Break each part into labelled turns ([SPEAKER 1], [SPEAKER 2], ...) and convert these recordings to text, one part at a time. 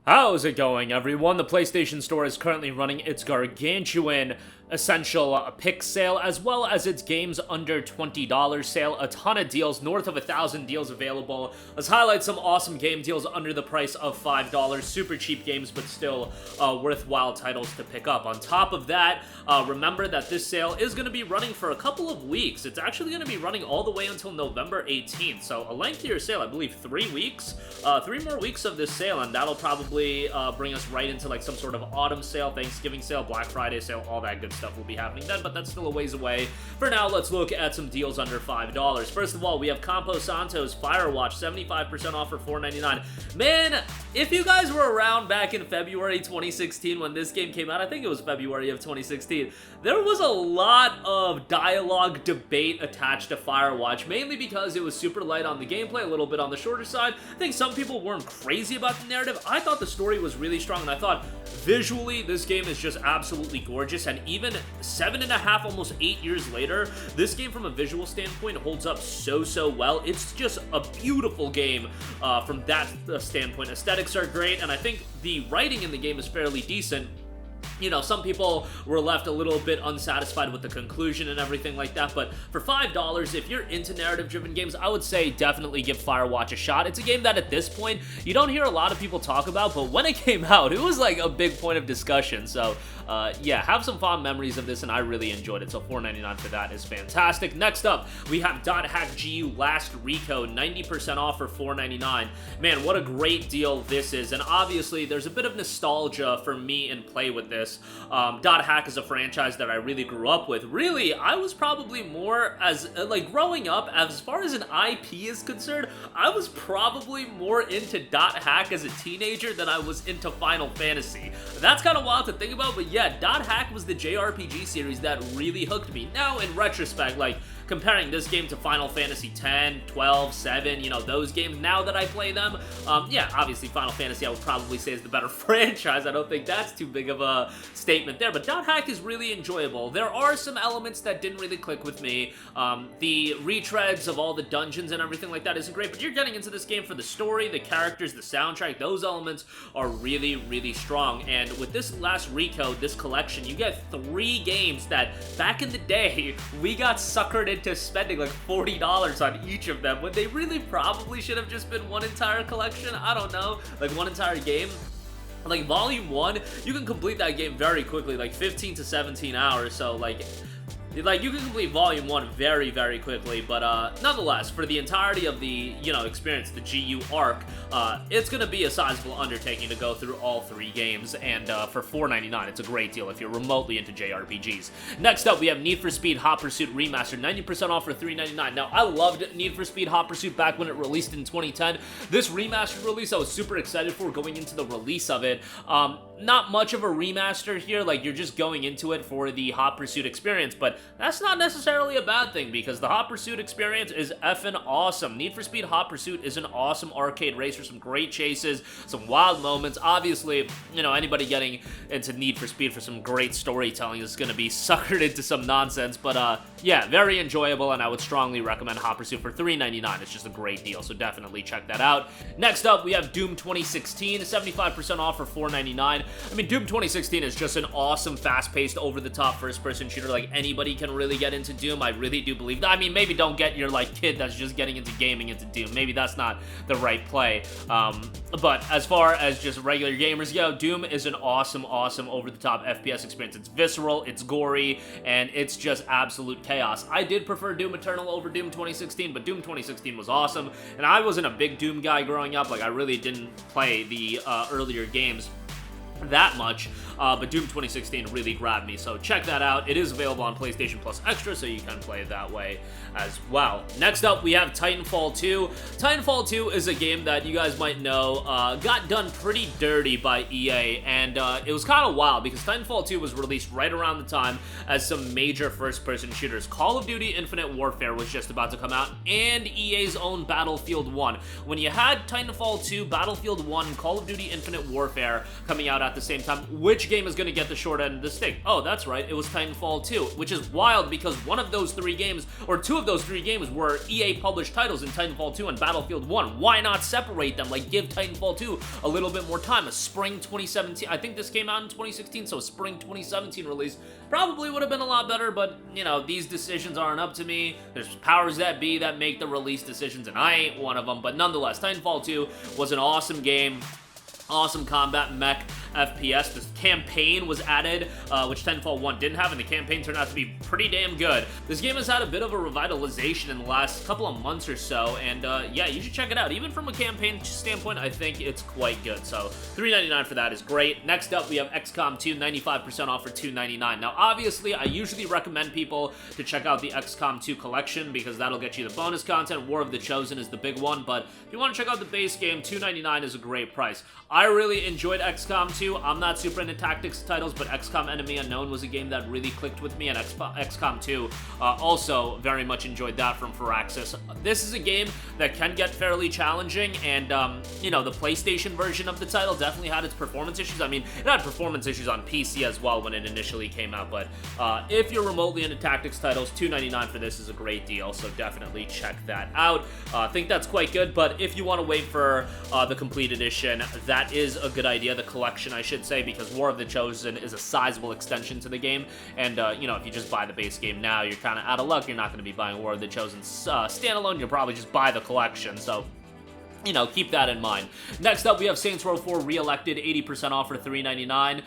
[SPEAKER 1] How's it going, everyone? The PlayStation Store is currently running its gargantuan essential pick sale, as well as its games under $20 sale. A ton of deals, north of 1,000 deals available. Let's highlight some awesome game deals under the price of $5. Super cheap games, but still worthwhile titles to pick up. On top of that, remember that this sale is going to be running for a couple of weeks. It's actually going to be running all the way until November 18th, so a lengthier sale, I believe 3 weeks. 3 more weeks of this sale, and that'll probably bring us right into like some sort of autumn sale, Thanksgiving sale, Black Friday sale, all that good stuff will be happening then, but that's still a ways away. For now, let's look at some deals under $5. First of all, we have Campo Santo's Firewatch, 75% off for $4.99. Man, if you guys were around back in February 2016 when this game came out, I think it was February of 2016, there was a lot of dialogue debate attached to Firewatch, mainly because it was super light on the gameplay, a little bit on the shorter side. I think some people weren't crazy about the narrative. I thought the story was really strong, and I thought visually this game is just absolutely gorgeous, and even 7.5, almost 8 years later, this game from a visual standpoint holds up so well. It's just a beautiful game from that standpoint. Aesthetics are great, and I think the writing in the game is fairly decent. You know, some people were left a little bit unsatisfied with the conclusion and everything like that, but for $5, if you're into narrative-driven games, I would say definitely give Firewatch a shot. It's a game that at this point, you don't hear a lot of people talk about, but when it came out, it was like a big point of discussion, so yeah, have some fond memories of this, and I really enjoyed it, so $4.99 for that is fantastic. Next up, we have .hack GU Last Recode, 90% off for $4.99. Man, what a great deal this is, and obviously, there's a bit of nostalgia for me in play with this. .hack is a franchise that I really grew up with. Really, I was probably more as, like, growing up, as far as an IP is concerned, I was probably more into .hack as a teenager than I was into Final Fantasy. That's kind of wild to think about, but yeah, .hack was the JRPG series that really hooked me. Now, in retrospect, like, comparing this game to Final Fantasy X, 12, 7, you know, those games, now that I play them, yeah, obviously Final Fantasy I would probably say is the better franchise. I don't think that's too big of a statement there, but .hack is really enjoyable. There are some elements that didn't really click with me. The retreads of all the dungeons and everything like that isn't great, but you're getting into this game for the story, the characters, the soundtrack. Those elements are really strong, and with this last Recode, this collection, you get 3 games that, back in the day, we got suckered into spending like $40 on each of them, when they really probably should have just been one entire collection. I don't know, like one entire game. Like Volume 1, you can complete that game very quickly, like 15 to 17 hours, so like you can complete Volume 1 very quickly, but nonetheless, for the entirety of the, you know, experience, the GU arc, it's gonna be a sizable undertaking to go through all 3 games, and for $4.99, it's a great deal if you're remotely into JRPGs. Next up, we have Need for Speed Hot Pursuit Remastered, 90% off for $3.99. Now, I loved Need for Speed Hot Pursuit back when it released in 2010. This remastered release, I was super excited for going into the release of it. Not much of a remaster here, like you're just going into it for the Hot Pursuit experience, but that's not necessarily a bad thing, because the Hot Pursuit experience is effing awesome. Need for Speed Hot Pursuit is an awesome arcade racer, some great chases, some wild moments. Obviously, you know, anybody getting into Need for Speed for some great storytelling is going to be suckered into some nonsense, but yeah, very enjoyable, and I would strongly recommend Hot Pursuit for $3.99. It's just a great deal, so definitely check that out. Next up, we have Doom 2016, 75% off for $4.99. I mean, Doom 2016 is just an awesome, fast-paced, over-the-top first-person shooter. Like, anybody can really get into Doom. I really do believe that. I mean, maybe don't get your, like, kid that's just getting into gaming into Doom. Maybe that's not the right play. But as far as just regular gamers go, Doom is an awesome, over-the-top FPS experience. It's visceral, it's gory, and it's just absolute chaos. I did prefer Doom Eternal over Doom 2016, but Doom 2016 was awesome, and I wasn't a big Doom guy growing up. Like, I really didn't play the earlier games that much, but Doom 2016 really grabbed me, so check that out. It is available on PlayStation Plus Extra, so you can play it that way as well. Next up, we have Titanfall 2. Titanfall 2 is a game that you guys might know got done pretty dirty by EA, and it was kind of wild because Titanfall 2 was released right around the time as some major first-person shooters. Call of Duty Infinite Warfare was just about to come out, and EA's own Battlefield 1. When you had Titanfall 2, Battlefield 1, Call of Duty Infinite Warfare coming out at the same time, which which game is going to get the short end of the stick? Oh, that's right, it was Titanfall 2, which is wild because one of those 3 games, or 2 of those 3 games were EA published titles in Titanfall 2 and Battlefield 1. Why not separate them? Like, give Titanfall 2 a little bit more time. A spring 2017, I think this came out in 2016, so a spring 2017 release probably would have been a lot better, but, you know, these decisions aren't up to me. There's powers that be that make the release decisions, and I ain't one of them, but nonetheless, Titanfall 2 was an awesome game. Awesome combat mech FPS. This campaign was added, which Titanfall 1 didn't have, and the campaign turned out to be pretty damn good. This game has had a bit of a revitalization in the last couple of months or so, and yeah, you should check it out. Even from a campaign standpoint, I think it's quite good. So $3.99 for that is great. Next up, we have XCOM 2, 95% off for $2.99. Now, obviously, I usually recommend people to check out the XCOM 2 collection because that'll get you the bonus content. War of the Chosen is the big one, but if you want to check out the base game, $2.99 is a great price. I really enjoyed XCOM 2. I'm not super into tactics titles, but XCOM Enemy Unknown was a game that really clicked with me, and XCOM 2 also very much enjoyed that from Firaxis. This is a game that can get fairly challenging, and, you know, the PlayStation version of the title definitely had its performance issues. I mean, it had performance issues on PC as well when it initially came out, but if you're remotely into tactics titles, $2.99 for this is a great deal, so definitely check that out. I think that's quite good, but if you want to wait for the complete edition, that is a good idea, the collection, I should say, because War of the Chosen is a sizable extension to the game, and, you know, if you just buy the base game now, you're kind of out of luck. You're not going to be buying War of the Chosen standalone. You'll probably just buy the collection, so, you know, keep that in mind. Next up, we have Saints Row 4 Re-Elected, 80% off for $3.99.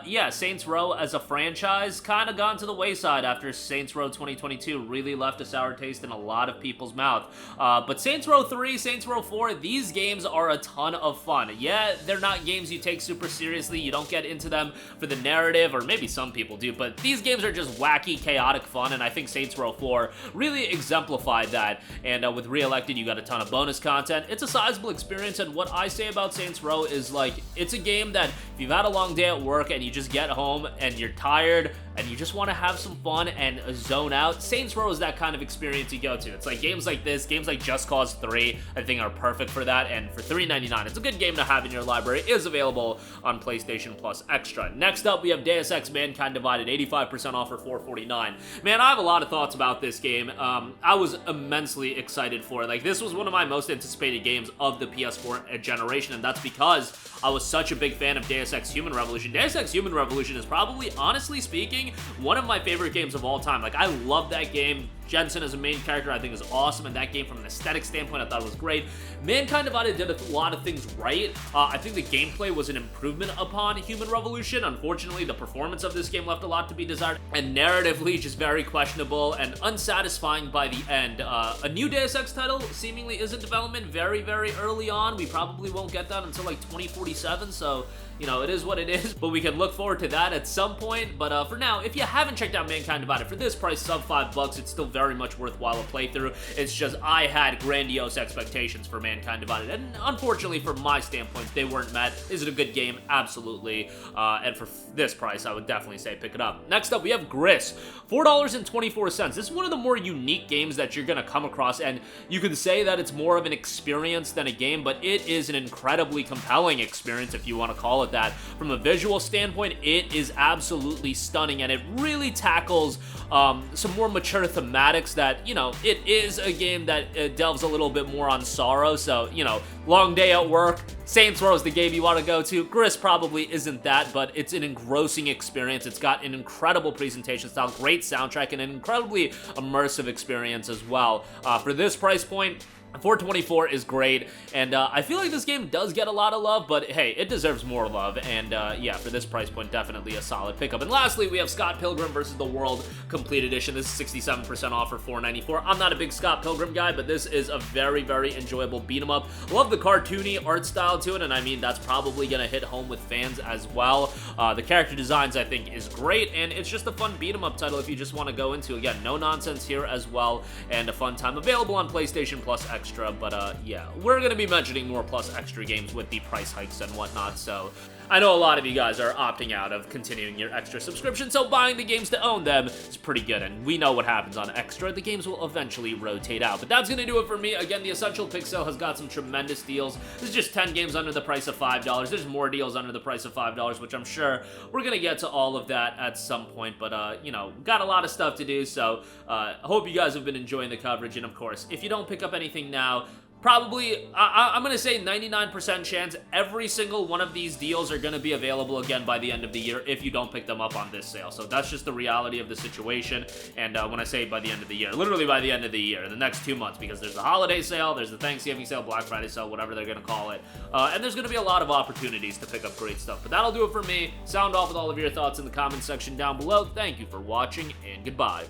[SPEAKER 1] Yeah, Saints Row as a franchise kind of gone to the wayside after Saints Row 2022 really left a sour taste in a lot of people's mouth. But Saints Row 3, Saints Row 4, these games are a ton of fun. Yeah, they're not games you take super seriously. You don't get into them for the narrative, or maybe some people do, but these games are just wacky, chaotic fun, and I think Saints Row 4 really exemplified that. And with Re-Elected, you got a ton of bonus content. It's a sizable experience, and what I say about Saints Row is, like, it's a game that if you've had a long day at work and you just get home and you're tired and you just want to have some fun and zone out, Saints Row is that kind of experience you go to. It's like games like this, games like Just Cause 3, I think are perfect for that, and for $3.99, it's a good game to have in your library. It is available on PlayStation Plus Extra. Next up, we have Deus Ex Mankind Divided, 85% off for $4.49. Man, I have a lot of thoughts about this game. I was immensely excited for it. Like, this was one of my most anticipated games of the PS4 generation, and that's because I was such a big fan of Deus Ex Human Revolution. Deus Ex Human Revolution is probably, honestly speaking, one of my favorite games of all time. Like, I love that game. Jensen as a main character, I think, is awesome, and that game from an aesthetic standpoint, I thought it was great. Mankind Divided did a lot of things right. I think the gameplay was an improvement upon Human Revolution. Unfortunately, the performance of this game left a lot to be desired, and narratively just very questionable and unsatisfying by the end. A new Deus Ex title seemingly is in development very, very early on. We probably won't get that until like 2047, so, you know, it is what it is, but we can look forward to that at some point. But for now, if you haven't checked out Mankind Divided, for this price, sub $5, it's still very much worthwhile a playthrough. It's just I had grandiose expectations for Mankind Divided, and unfortunately from my standpoint, they weren't met. Is it a good game? Absolutely. And for this price, I would definitely say pick it up. Next up, we have Gris, $4.24. This is one of the more unique games that you're gonna come across, and you can say that it's more of an experience than a game, but it is an incredibly compelling experience, if you want to call it that. From a visual standpoint, it is absolutely stunning, and it really tackles some more mature thematics that, you know, it is a game that delves a little bit more on sorrow. So, you know, long day at work, Saints Row is the game you want to go to. Gris probably isn't that, but it's an engrossing experience. It's got an incredible presentation style, great soundtrack, and an incredibly immersive experience as well. For this price point, $4.24 is great, and I feel like this game does get a lot of love, but hey, it deserves more love, and yeah, for this price point, definitely a solid pickup. And lastly, we have Scott Pilgrim vs. the World Complete Edition. This is 67% off for $4.94. I'm not a big Scott Pilgrim guy, but this is a very, very enjoyable beat-em-up. Love the cartoony art style to it, and I mean, that's probably gonna hit home with fans as well. The character designs, I think, is great, and it's just a fun beat-em-up title if you just want to go into. Again, no nonsense here as well, and a fun time. Available on PlayStation Plus Extra, but yeah, we're gonna be mentioning more Plus Extra games with the price hikes and whatnot, so I know a lot of you guys are opting out of continuing your Extra subscription, so buying the games to own them is pretty good, and we know what happens on Extra. The games will eventually rotate out, but that's gonna do it for me. Again, the Essential Pick Sale has got some tremendous deals. This is just 10 games under the price of $5. There's more deals under the price of $5, which I'm sure we're gonna get to all of that at some point, but you know, got a lot of stuff to do, so I hope you guys have been enjoying the coverage, and of course, if you don't pick up anything now, probably, I'm going to say 99% chance every single one of these deals are going to be available again by the end of the year if you don't pick them up on this sale. So that's just the reality of the situation. And when I say by the end of the year, literally by the end of the year, the next 2 months, because there's the holiday sale, there's the Thanksgiving sale, Black Friday sale, whatever they're going to call it. And there's going to be a lot of opportunities to pick up great stuff. But that'll do it for me. Sound off with all of your thoughts in the comments section down below. Thank you for watching, and goodbye.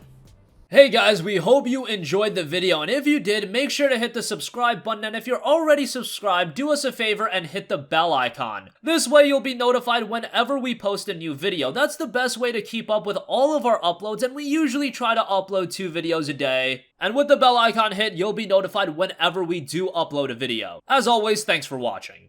[SPEAKER 1] Hey guys, we hope you enjoyed the video, and if you did, make sure to hit the subscribe button, and if you're already subscribed, do us a favor and hit the bell icon. This way you'll be notified whenever we post a new video. That's the best way to keep up with all of our uploads, and we usually try to upload 2 videos a day. And with the bell icon hit, you'll be notified whenever we do upload a video. As always, thanks for watching.